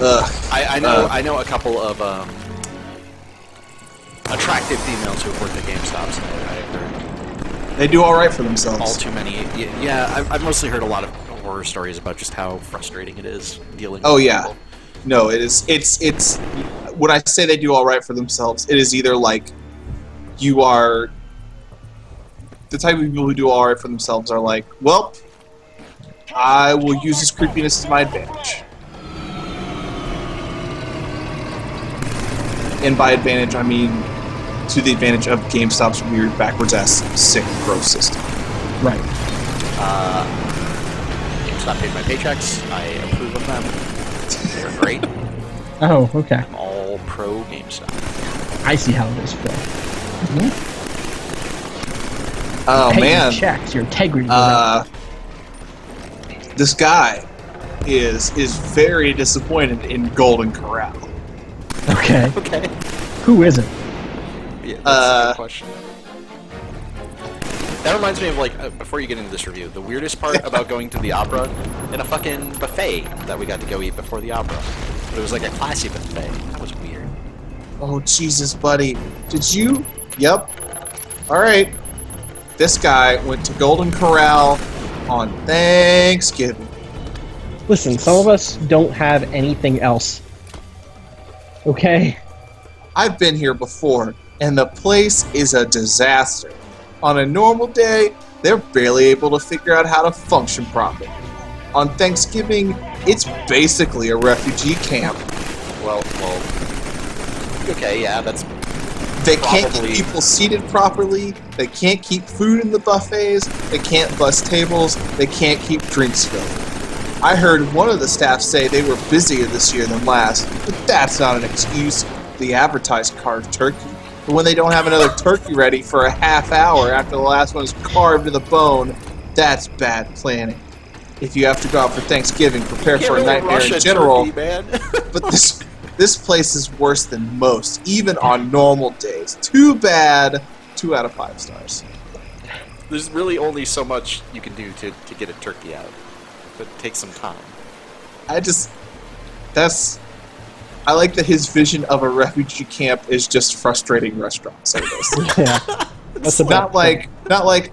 I know a couple of attractive females who have worked at GameStop. So I heard they do all right for themselves. All too many. Yeah, I've mostly heard a lot of horror stories about just how frustrating it is dealing. Oh with yeah, people. No, it is. It's. When I say they do all right for themselves, it is either like you are the type of people who do all right for themselves are like, well, I will use this creepiness as my advantage. And by advantage, I mean to the advantage of GameStop's weird backwards-ass sick growth system. Right. GameStop paid my paychecks. I approve of them. They're great. Oh, okay. I'm all pro GameStop. I see how it is, Phil. Oh Pay man! Your checks, your integrity. This guy is very disappointed in Golden Corral. Okay. Okay. Who isn't? Yeah, that's a good question. That reminds me of, like, before you get into this review, the weirdest part about going to the opera in a fucking buffet that we got to go eat before the opera. But it was like a classy buffet. That was weird. Oh, Jesus, buddy. Did you? Yep. Alright. This guy went to Golden Corral on Thanksgiving. Listen, some of us don't have anything else. Okay? I've been here before, and the place is a disaster. On a normal day, they're barely able to figure out how to function properly. On Thanksgiving, it's basically a refugee camp. Well, okay, yeah, that's They can't keep people seated properly, they can't keep food in the buffets, they can't bus tables, they can't keep drinks filled. I heard one of the staff say they were busier this year than last, but that's not an excuse. They advertise carved turkey. But when they don't have another turkey ready for a half hour after the last one is carved to the bone, that's bad planning. If you have to go out for Thanksgiving, prepare for a nightmare in general. Turkey, man. But this place is worse than most, even on normal days. Too bad. 2 out of 5 stars. There's really only so much you can do to get a turkey out. But it takes some time. I like that his vision of a refugee camp is just frustrating restaurant service. Yeah. That's not like,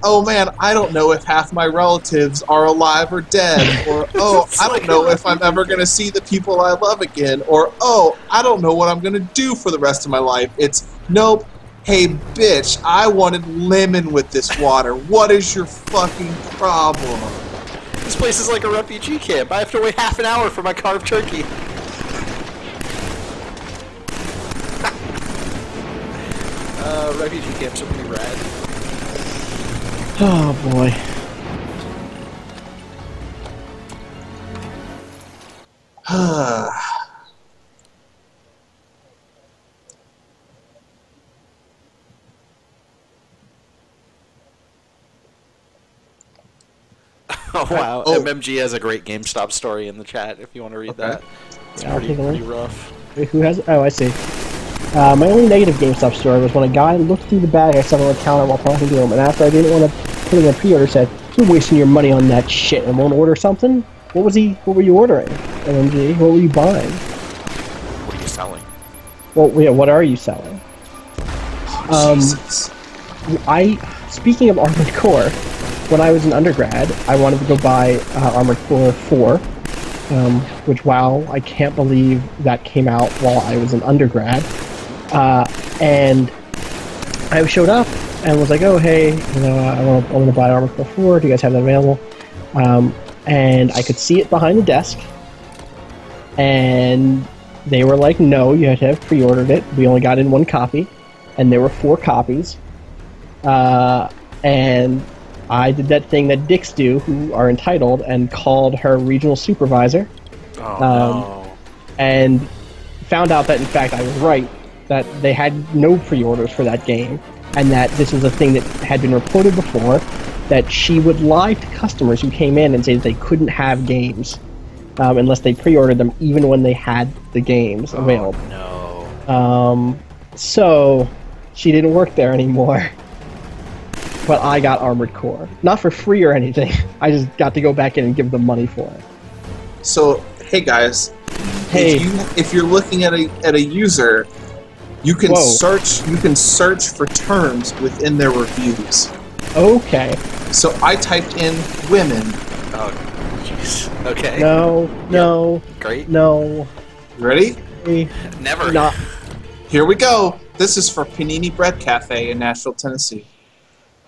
oh man, I don't know if half my relatives are alive or dead, or oh, I don't know if I'm ever gonna see the people I love again, or oh, I don't know what I'm gonna do for the rest of my life. It's nope. Hey bitch, I wanted lemon with this water. What is your fucking problem? This place is like a refugee camp. I have to wait half an hour for my carved turkey. Refugee camps are pretty rad. Oh boy. Oh wow, Oh. MMG has a great GameStop story in the chat if you want to read that. It's Yeah, I'll take a pretty look. rough. Wait, who has? Oh, I see. My only negative GameStop story was when a guy looked through the bag I saw on the counter while talking to him, and after I didn't want to put in a pre-order, said, "You're wasting your money on that shit and won't order something." What were you ordering? MMG, what were you buying? What are you selling? Well, yeah, what are you selling? Jesus. Speaking of Armored Core, when I was an undergrad, I wanted to go buy Armored Core 4, which, wow, I can't believe that came out while I was an undergrad. And I showed up and was like, oh, hey, you know, I want to buy Armored Core 4. Do you guys have that available? And I could see it behind the desk. And they were like, no, you had to have pre-ordered it. We only got in 1 copy. And there were 4 copies. And I did that thing that dicks do, who are entitled, and called her regional supervisor. Oh, no. And found out that, in fact, I was right, that they had no pre-orders for that game, and that this was a thing that had been reported before, that she would lie to customers who came in and say that they couldn't have games unless they pre-ordered them, even when they had the games available. No. So she didn't work there anymore. But I got Armored Core. Not for free or anything. I just got to go back in and give them money for it. So, hey guys, Hey. If you're looking at a user, you can Whoa. search for terms within their reviews. Okay. So I typed in women. Oh, jeez. Okay. No. Great. No. You ready? Never. Not. Here we go. This is for Panini Bread Cafe in Nashville, Tennessee.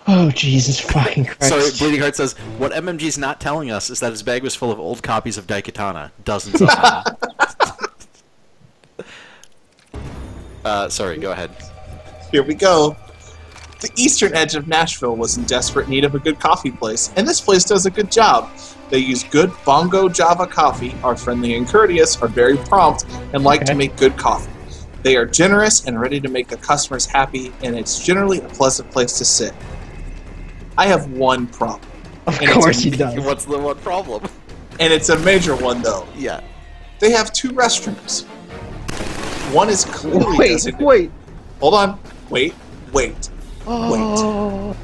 Oh, Jesus fucking Christ. Sorry, Bleeding Heart says, what MMG's not telling us is that his bag was full of old copies of Daikatana. Dozens of them. Sorry, go ahead. Here we go. The eastern edge of Nashville was in desperate need of a good coffee place, and this place does a good job. They use good Bongo Java coffee, are friendly and courteous, are very prompt, and like to make good coffee. They are generous and ready to make their customers happy, and it's generally a pleasant place to sit. I have one problem. Of course he does. What's the one problem? And it's a major one, though. Yeah. They have 2 restrooms. One is clearly designated. Wait. Hold on. Wait. Oh.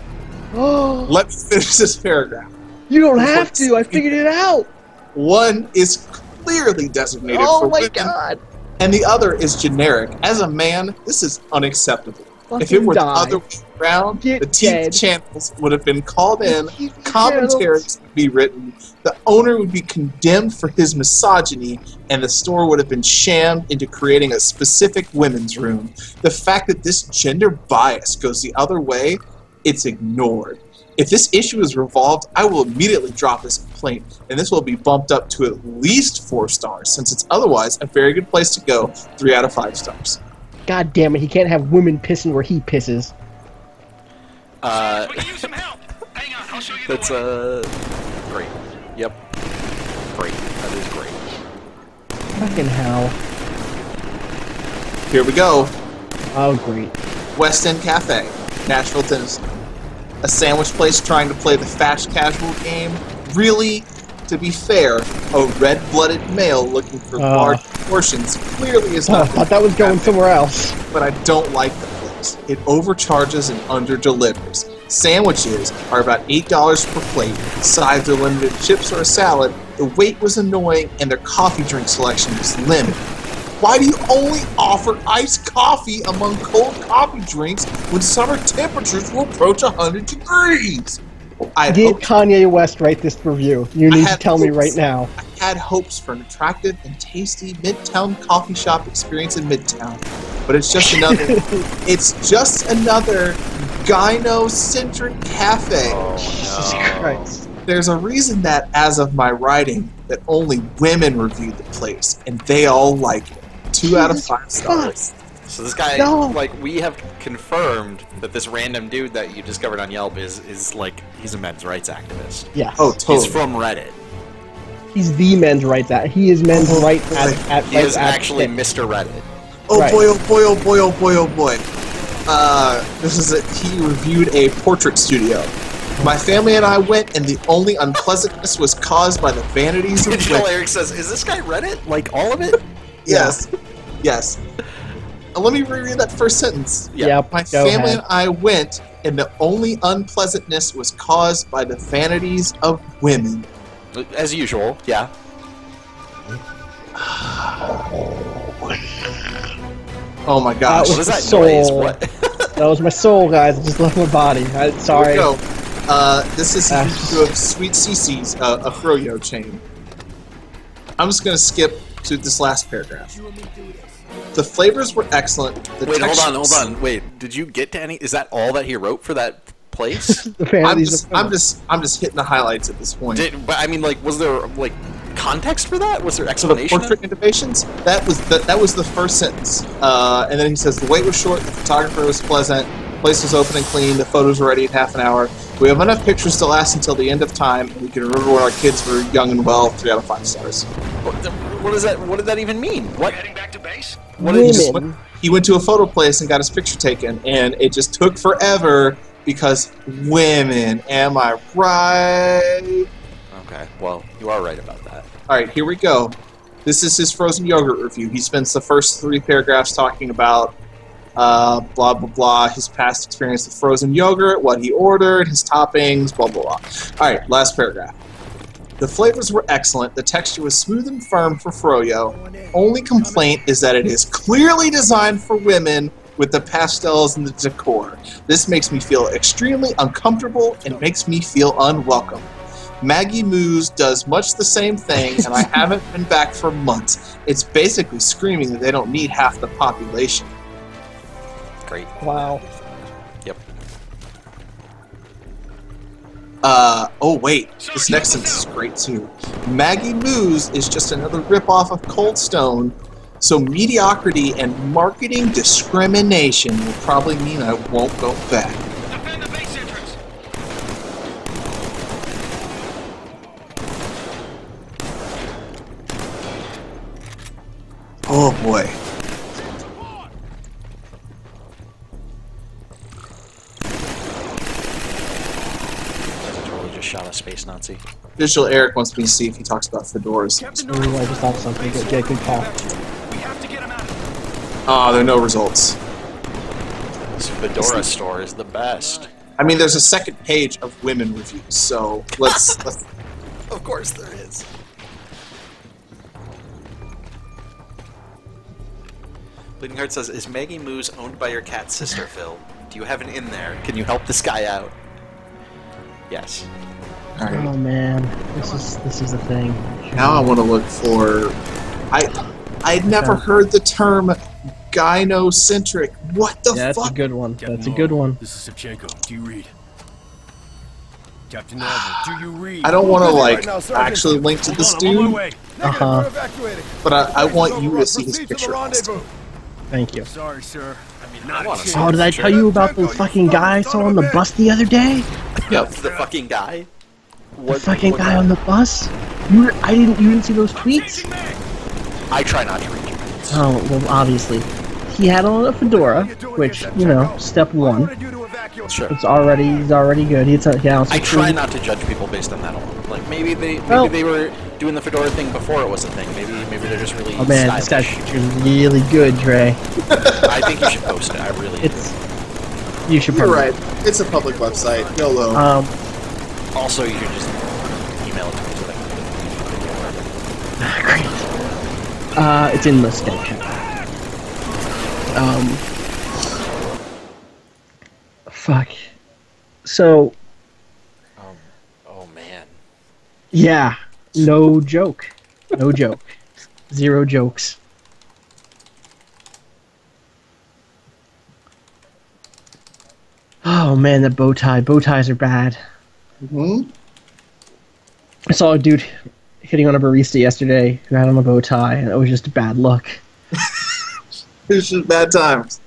Let me finish this paragraph. You don't have to. I figured it out. One is clearly designated for women, God. and the other is generic. As a man, this is unacceptable. If it were the other way around, the TV channels would have been called in, commentaries would be written, the owner would be condemned for his misogyny, and the store would have been shammed into creating a specific women's room. The fact that this gender bias goes the other way, it's ignored. If this issue is resolved, I will immediately drop this complaint, and this will be bumped up to at least 4 stars, since it's otherwise a very good place to go, 3 out of 5 stars. God damn it, he can't have women pissing where he pisses. We need some help. Hang on, I'll show you That's, the way. great. Yep. Great. That is great. Fucking hell. Here we go. Oh, great. West End Cafe, Nashville, Tennessee. A sandwich place trying to play the fast casual game? Really? To be fair, a red-blooded male looking for large portions clearly is I not. thought that was going somewhere else. But I don't like the place. It overcharges and under-delivers. Sandwiches are about $8 per plate. Sides are limited to chips or a salad. The wait was annoying, and their coffee drink selection was limited. Why do you only offer iced coffee among cold coffee drinks when summer temperatures will approach 100 degrees? Did Kanye West write this review? You need to tell me right now. I had hopes for an attractive and tasty Midtown coffee shop experience in Midtown, but it's just another gyno-centric cafe. Oh, Jesus no. Christ. There's a reason that, as of my writing, that only women reviewed the place, and they all like it. 2 out of 5 stars. So this guy, like, we have confirmed that this random dude that you discovered on Yelp is like, he's a men's rights activist. Yes. Oh, totally. He's from Reddit. He's the men's rights at. He is men's rights at. He is actually Mr. Reddit. Oh Right. boy, oh boy, oh boy, oh boy, oh boy. He reviewed a portrait studio. My family and I went, and the only unpleasantness was caused by the vanities of Digital women. Eric says, is this guy Reddit? Like, all of it? Yes. Yes. Let me reread that first sentence. Yeah. My family and I went, and the only unpleasantness was caused by the vanities of women. As usual, yeah. Oh my gosh. What is that soul. noise? What? That was my soul, guys. I just left my body. Sorry. Here we go. This is a review of Sweet Cece's, a froyo chain. I'm just going to skip to this last paragraph. The flavors were excellent. The Wait, hold textures- on. Wait, did you get to any? Is that all that he wrote for that place? The families I'm just hitting the highlights at this point. But I mean, like, was there like context for that? Was there So the explanation? portrait innovations, that was the first sentence, and then he says the wait was short, the photographer was pleasant, the place was open and clean, the photos were ready in half an hour. We have enough pictures to last until the end of time, and we can remember when our kids were young and well. 3 out of 5 stars. What does that? What did that even mean? What? Heading back to base? women. He went to a photo place and got his picture taken, and it just took forever because women. Am I right? Okay, well, you are right about that. All right, here we go. This is his frozen yogurt review. He spends the first 3 paragraphs talking about blah, blah, blah, his past experience with frozen yogurt, what he ordered, his toppings, blah, blah, blah. All right, last paragraph. The flavors were excellent. The texture was smooth and firm for froyo. Only complaint is that it is clearly designed for women with the pastels and the decor. This makes me feel extremely uncomfortable and makes me feel unwelcome. Maggie Moo's does much the same thing, and I haven't been back for months. It's basically screaming that they don't need half the population. Great. Wow. Yep. Oh wait, this next sentence is great too. Maggie Moo's is just another ripoff of Cold Stone, so mediocrity and marketing discrimination will probably mean I won't go back. Defend the base entrance. Oh boy. Totally just shot a space Nazi. Visual Eric wants me to see if he talks about fedoras. Captain Ooh, I just thought something. Good call. We have to get him out of here. Ah, there are no results. This Fedora store is the best. I mean, there's a second page of women reviews, so let's Of course there is. Bleeding Heart says, is Maggie Moo's owned by your cat's sister, Phil? Do you have an in there? Can you help this guy out? Yes. All right. Oh man, this is a thing. Now I want to look for. I'd never heard the term gynocentric. What the Yeah, fuck? that's a good one. Captain That's a good Marvel, one. This is Shevchenko. Do you read? Captain Marvel, do you read? I don't want to Busy like right now, Sergeant. actually link to Hold this on, I'm on my dude, way. Uh-huh. We're evacuating. but I want you to Overrun. see his Proceed to the picture. rendezvous. Thank you. Sorry, sir. I mean, I not wanna a see chance. Oh, did I tell you about the fucking guy I saw on the bus the other day? Yep. The fucking guy? The fucking guy on the bus? You didn't see those tweets? I try not to read you. Oh, well, obviously. He had on a fedora, which, you know, step I one. wanted you to evacuate. Sure. He's already good. I try not to judge people based on that alone. Like maybe they were doing the fedora thing before it was a thing. Maybe they're just really Oh man, this stylish. guy's picture's really good, Trey. I think you should post it. I really do. You should You're probably. right. It's a public website. YOLO. Also, you should just email it to me so that I can Great. It's in the Skype chat. Fuck. So, oh man. yeah, no joke. No joke. Zero jokes. Oh man, that bow tie. Bow ties are bad. Hmm. I saw a dude hitting on a barista yesterday who had on a bow tie, and it was just a bad look. It's just bad times.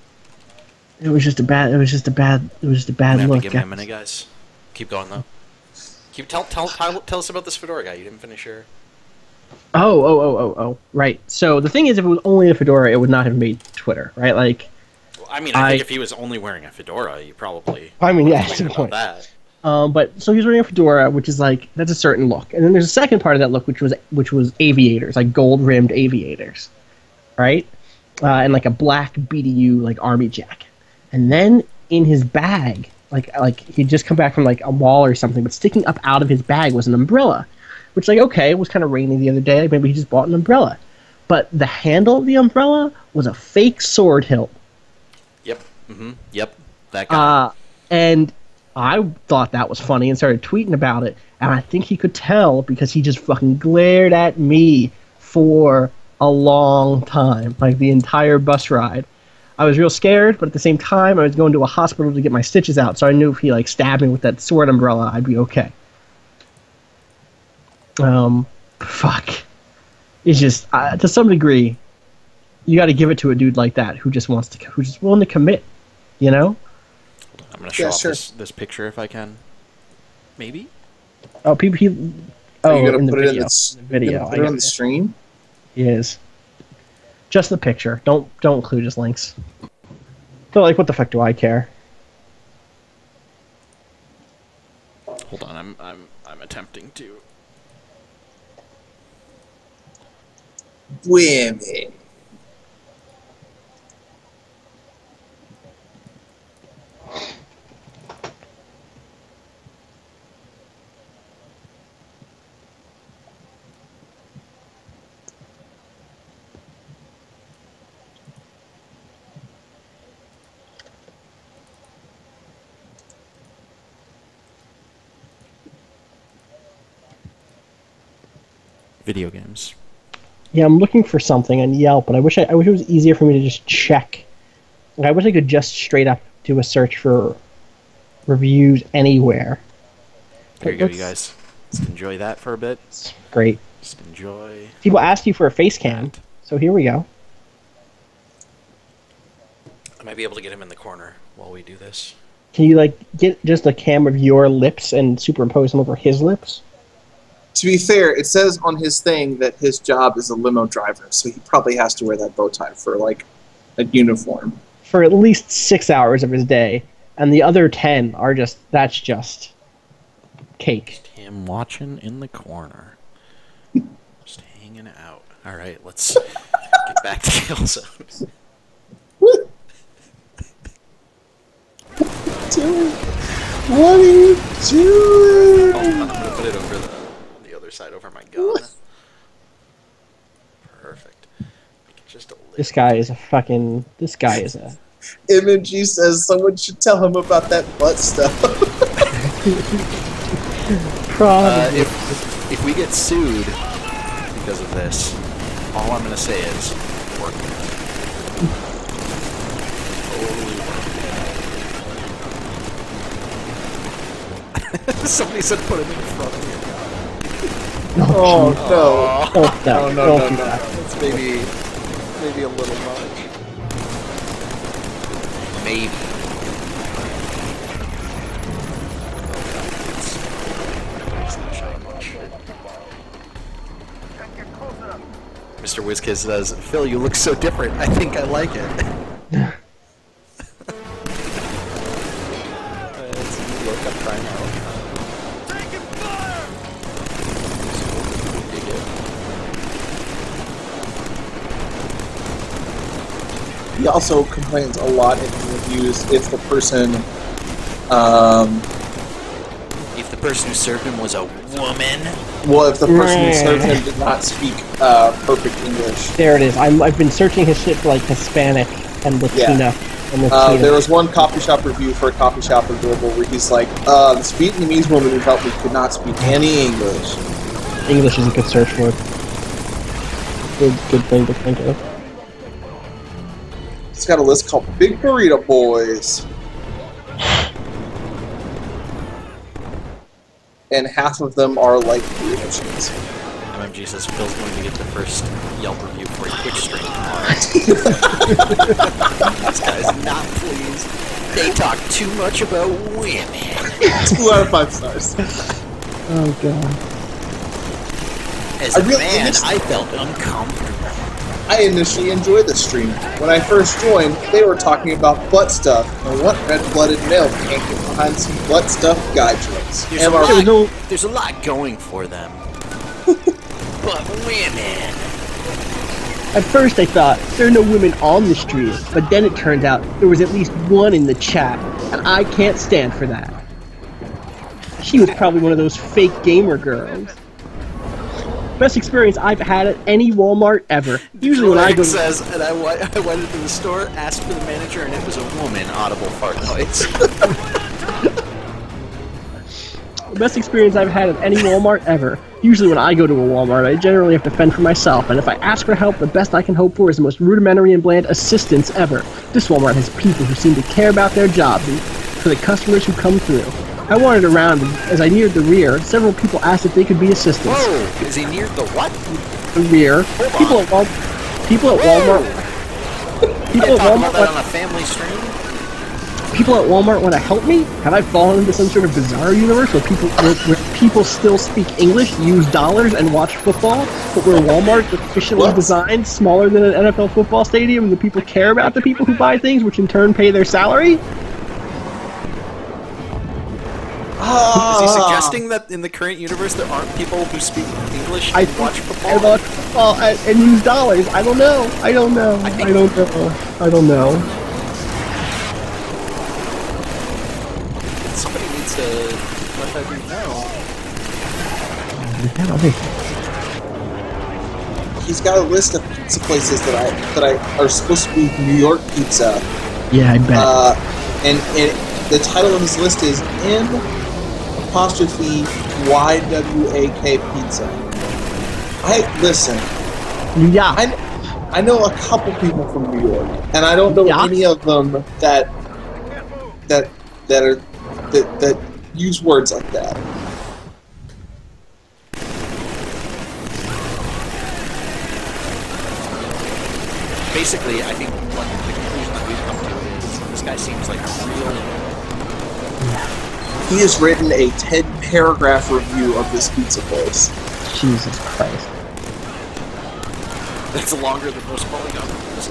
It was just a bad I'm look. gonna give me a guys. minute, guys. Keep going though. Tell us about this Fedora guy. You didn't finish your. Oh, right. So the thing is, if it was only a fedora, it would not have made Twitter, right? Like, Well, I mean, I think if he was only wearing a fedora, you probably. I mean, yeah, tweeted that's the about point. that. But so he was wearing a fedora, which is like that's a certain look, and then there's a second part of that look, which was aviators, like gold rimmed aviators, right? And like a black BDU like army jacket, and then in his bag, like he'd just come back from like a mall or something, but sticking up out of his bag was an umbrella, which like okay, it was kind of rainy the other day, maybe he just bought an umbrella, but the handle of the umbrella was a fake sword hilt. Yep. Yep. That guy. And I thought that was funny and started tweeting about it. And I think he could tell because he just fucking glared at me for a long time, like the entire bus ride. I was real scared, but at the same time, I was going to a hospital to get my stitches out, so I knew if he like stabbed me with that sword umbrella, I'd be okay. Fuck. It's just to some degree, you got to give it to a dude like that who's just willing to commit, you know. I'm gonna show off sure. this picture if I can. Maybe. Oh, people. Are you gonna in the put video. it in the video. Put it on the stream? He is. Just the picture. Don't include his links. So like, what the fuck do I care? Hold on, I'm attempting to. Women. video games. Yeah, I'm looking for something on Yelp, but I wish it was easier for me to just check. Like, I wish I could just straight up do a search for reviews anywhere. Here you go, you guys. Just enjoy that for a bit. It's great. Just enjoy. People asked you for a face cam, so here we go. I might be able to get him in the corner while we do this. Can you, like, get just a cam of your lips and superimpose them over his lips? To be fair, it says on his thing that his job is a limo driver, so he probably has to wear that bow tie for, like, a uniform. For at least 6 hours of his day, and the other 10 are that's just cake. Just him watching in the corner. Just hanging out. Alright, let's get back to Killzone. What are you doing? I'm gonna put it over the other side, over my gun. Perfect. Make it just a little. This guy is a... MMG says someone should tell him about that butt stuff. Probably. If we get sued because of this, all I'm gonna say is work it. Somebody said put him in front of your gun. Oh, no. Don't do that. That's maybe a little much. Maybe. It's not showing much. Mr. WizKids says, Phil, you look so different. I think I like it. Look, I'm trying out. He also complains a lot in reviews if the person, If the person who served him was a woman. well, if the person who served him did not speak perfect English. There it is. I've been searching his shit for, like, Hispanic and Latina. There was one coffee shop review for a coffee shop in Global where he's like, this Vietnamese woman who helped me could not speak any English. English is a good search word. Good thing to think of. He's got a list called Big Burrito Boys. And half of them are like burrito machines. MMG says Phil's going to get the first Yelp review for a Twitch stream tomorrow. This guy's not pleased. They talk too much about women. 2 out of 5 stars. Oh, God. As a man, I felt uncomfortable. I initially enjoyed the stream. When I first joined, they were talking about butt stuff, and what red-blooded male can't get behind some butt stuff guy jokes. There's a lot going for them. But women. At first I thought, there are no women on the stream, but then it turned out there was at least one in the chat, and I can't stand for that. She was probably one of those fake gamer girls. Best experience I've had at any Walmart ever. Usually when I go... says, and I went into the store, asked for the manager, and it was a woman. Audible fart noise. Best experience I've had at any Walmart ever. Usually when I go to a Walmart, I generally have to fend for myself, and if I ask for help, the best I can hope for is the most rudimentary and bland assistance ever. This Walmart has people who seem to care about their jobs and for the customers who come through. I wandered around, and as I neared the rear, several people asked if they could be assistants. Whoa! Is he near the what? The rear. People at Walmart. People at Walmart About that on a family stream? People at Walmart want to help me? Have I fallen into some sort of bizarre universe where people still speak English, use dollars, and watch football, but where Walmart is efficiently designed, smaller than an NFL football stadium, and the people care about the people who buy things, which in turn pay their salary? Is he suggesting that in the current universe there aren't people who speak English and watch football? And watch football and use dollars. I don't know. I don't know. Somebody needs to let that dude know. He's got a list of pizza places that are supposed to be New York pizza. Yeah, I bet. And the title of his list is M'_YWAK Pizza. Listen. Yeah. I know a couple people from New York, and I don't know any of them that use words like that. Basically, I think what the conclusion that we've come to is this guy seems like a real... He has written a 10-paragraph review of this pizza place. Jesus Christ. That's longer than most Polygon reviews.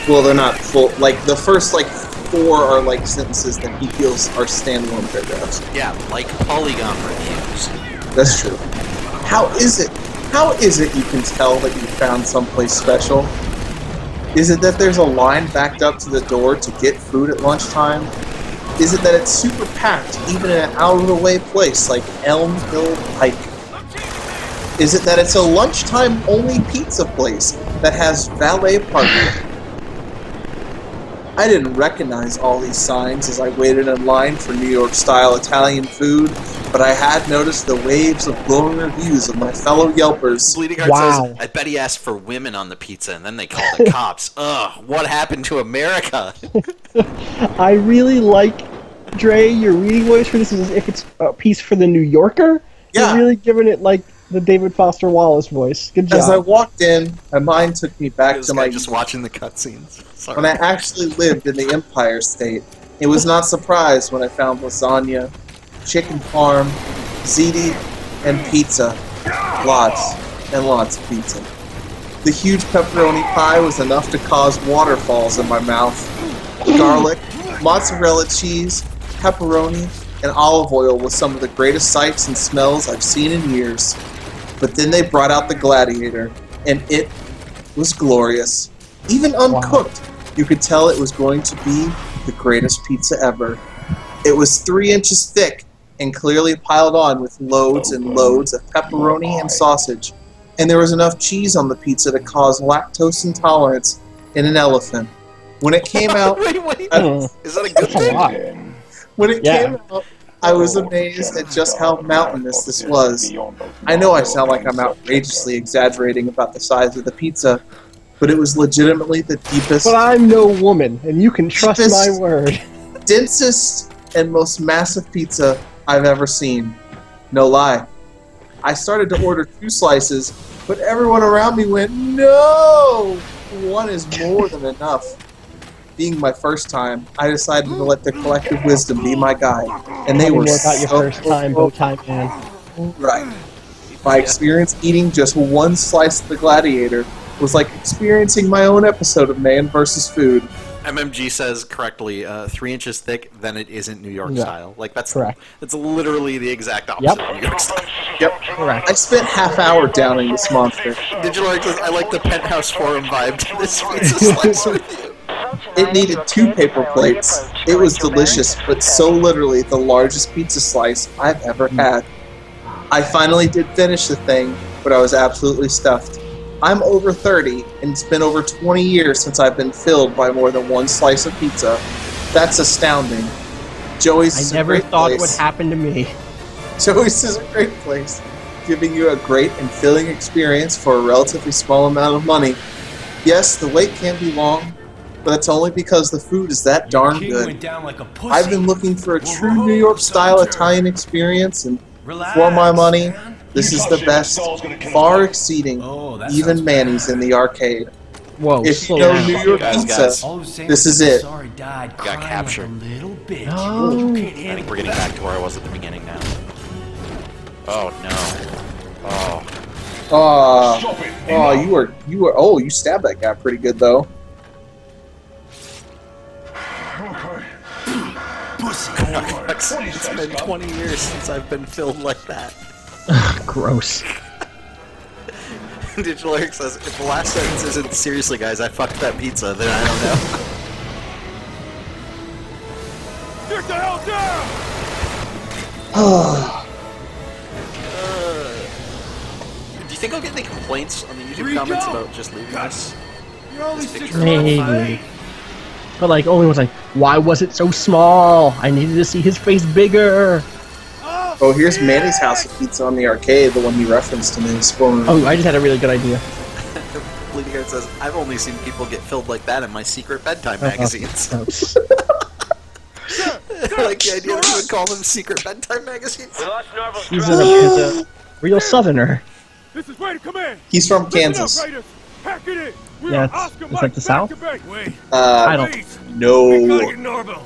Well, they're not full. Like, the first, like, 4 are, like, sentences that he feels are standalone paragraphs. Yeah, like Polygon reviews. That's true. How is it you can tell that you found someplace special? Is it that there's a line backed up to the door to get food at lunchtime? Is it that it's super packed, even in an out-of-the-way place like Elm Hill Pike? Is it that it's a lunchtime-only pizza place that has valet parking? I didn't recognize all these signs as I waited in line for New York-style Italian food, but I had noticed the waves of glowing reviews of my fellow Yelpers. Bleeding Heart says, I bet he asked for women on the pizza, and then they called the cops. Ugh, what happened to America? I really like, Dre, your reading voice for this is as if it's a piece for the New Yorker. Yeah. You're really giving it, like, the David Foster Wallace voice. Good job. As I walked in, my mind took me back to my... just watching the cutscenes. When I actually lived in the Empire State. It was not surprised when I found lasagna, chicken parm, ziti, and pizza. Lots and lots of pizza. The huge pepperoni pie was enough to cause waterfalls in my mouth. Garlic, mozzarella cheese, pepperoni, and olive oil was some of the greatest sights and smells I've seen in years. But then they brought out the Gladiator, and it was glorious. Even uncooked, you could tell it was going to be the greatest pizza ever. It was 3 inches thick and clearly piled on with loads and loads of pepperoni and sausage. And there was enough cheese on the pizza to cause lactose intolerance in an elephant. When it came out... Wait, is that a good thing? When it came out, I was amazed at just how mountainous this was. I know I sound like I'm outrageously exaggerating about the size of the pizza, but it was legitimately the deepest... But I'm no woman, and you can trust my word. Densest and most massive pizza I've ever seen. No lie. I started to order 2 slices, but everyone around me went, no! 1 is more than enough. Being my first time, I decided to let the collective wisdom be my guide, and they were more about your first time, Bowtie Man. Right. My experience eating just 1 slice of the Gladiator was like experiencing my own episode of Man vs. Food. MMG says correctly, 3 inches thick, then it isn't New York style. Like, that's correct. That's literally the exact opposite of New York style. Yep. Correct. I spent half hour downing this monster. Digital says, I like the Penthouse Forum vibe to this pizza slice review. It needed 2 paper plates. It was delicious, but so literally the largest pizza slice I've ever had. I finally did finish the thing, but I was absolutely stuffed. I'm over 30, and it's been over 20 years since I've been filled by more than 1 slice of pizza. That's astounding. Joey's is I never a great thought place. it would happen to me. Joey's is a great place, giving you a great and filling experience for a relatively small amount of money. Yes, the wait can be long, but that's only because the food is that darn good. I've been looking for a true New York-style Italian experience, and for my money, this is the best, far exceeding even Manny's in the arcade. Whoa, if you know New York pizza, this is it. Got captured. No. I think we're getting back to where I was at the beginning now. Oh no. Oh. You stabbed that guy pretty good though. It's been 20 years since I've been filled like that. Gross. Digital Eric says, if the last sentence isn't seriously guys, I fucked that pizza, then I don't know. Get the hell down! Do you think I'll get any complaints on the YouTube comments about just leaving this picture? Maybe. But like, only was like, why was it so small? I needed to see his face bigger. Oh, here's Manny's house of pizza on the arcade, the one he referenced in his former. Oh, I just had a really good idea. Bleeding Heart says, I've only seen people get filled like that in my secret bedtime magazines. Oh. I like the idea that you would call them secret bedtime magazines. He's a real southerner. This is Raider Command. He's from Listen Kansas. up, Raiders. Pack it in. We Yeah, are it's- Oscar is Mike that the South? back to back. Wait. I don't. No.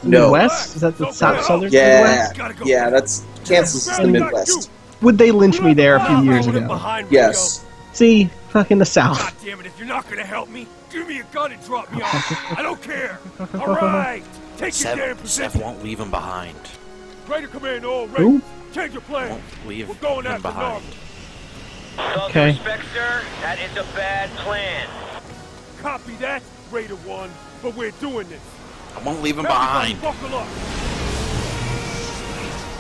No. Midwest? Is that the southern Yeah. Midwest? Yeah, that's Kansas is the Midwest. Would they lynch me there a few years ago? Yes. See, fucking the South. God damn it, if you're not gonna help me, give me a gun and drop me off. I don't care. Alright. Take your damn Seth position. won't leave him behind. Raider Command to all Who? Raiders. Change your plan. Won't leave We're going him after behind. Narva. Okay. Respect, sir. That is a bad plan. Copy that, Raider 1. But we're doing this. I won't leave him Everybody behind. buckle up.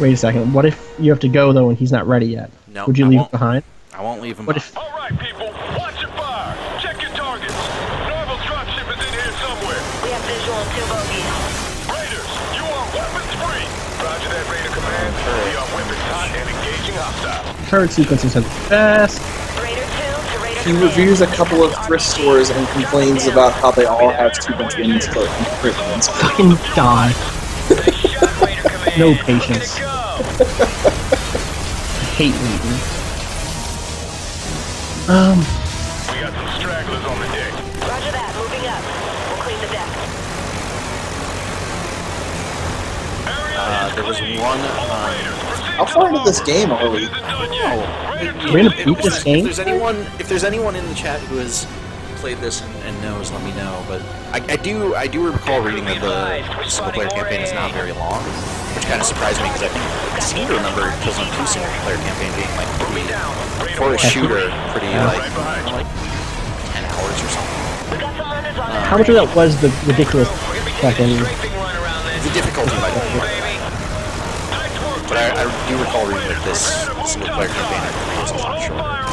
Wait a second. What if you have to go though and he's not ready yet? No, Would you I leave won't. it behind? I won't leave him What behind. if? All right, people. Watch your fire. Check your targets. Narval's dropship is in here somewhere. We have visual on 2 bogies. Raiders, you are weapons free. Roger that, Raider Command. We are weapons hot and engaging hostiles. Turret sequences are the best. Raider 2 to Raider He reviews a couple of thrift stores and complains about how they all have too much inventory. Fucking die. No patience. I hate waiting. We got some stragglers on the deck. Roger that, moving up. We'll clean the deck. There was one. How far into this game are we? We're gonna beat this game? If there's anyone in the chat who has played this and knows, let me know. But I do recall reading that the single player campaign is not very long, which kind of surprised me because I seem to remember Killzone 2 single player campaign being like pretty, for a shooter, pretty like 10 hours or something. We got some runners on How much of that was the ridiculous fucking? The difficulty might have been, but I do recall reading that this single player campaign I think is a lot shorter.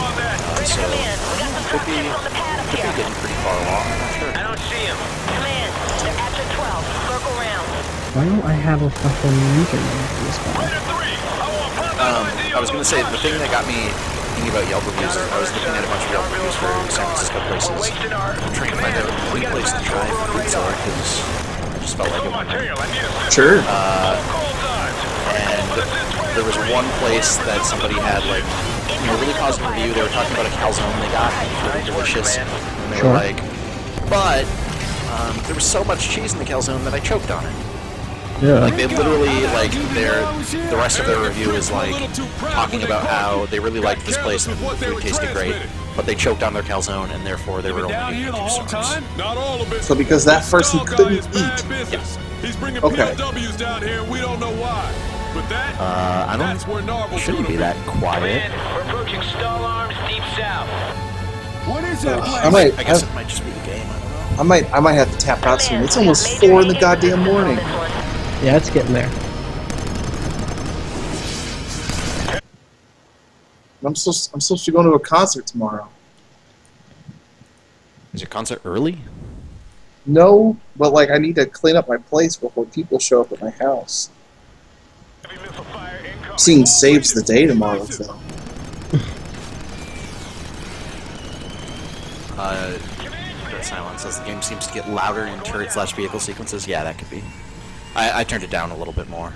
So could be getting pretty far along. I'm not sure. I don't see him. Command, they're after 12. Circle round. Why don't I have a fucking username for this guy? I was gonna say the thing that got me thinking about Yelp reviews is I was looking at a bunch of Yelp reviews for San Francisco places, trying to find out any place to try for pizza because I just felt like it went. Sure. And there was one place that somebody had like, you know, really positive review. They were talking about a calzone they got, and it was really delicious. And they were like, but there was so much cheese in the calzone that I choked on it. Yeah. Like they literally like the rest of their review is like talking about how they really liked this place and the food tasted great, but they choked on their calzone and therefore they were only eating 2 servings. So because that person couldn't eat. Yes. He's bringing Okay. POWs down here and we don't know why. But that, I that's where don't. Narval's Shouldn't be that quiet. We're approaching stall arms deep south. What is that? I guess it might just be the game. I don't know. I might have to tap out soon. It's almost 4 in the goddamn morning. Yeah, it's getting there. I'm supposed to go to a concert tomorrow. Is your concert early? No, but like I need to clean up my place before people show up at my house. Seeing saves the day tomorrow, though. Red Silence says the game seems to get louder in turret/vehicle sequences. Yeah, that could be. I turned it down a little bit more.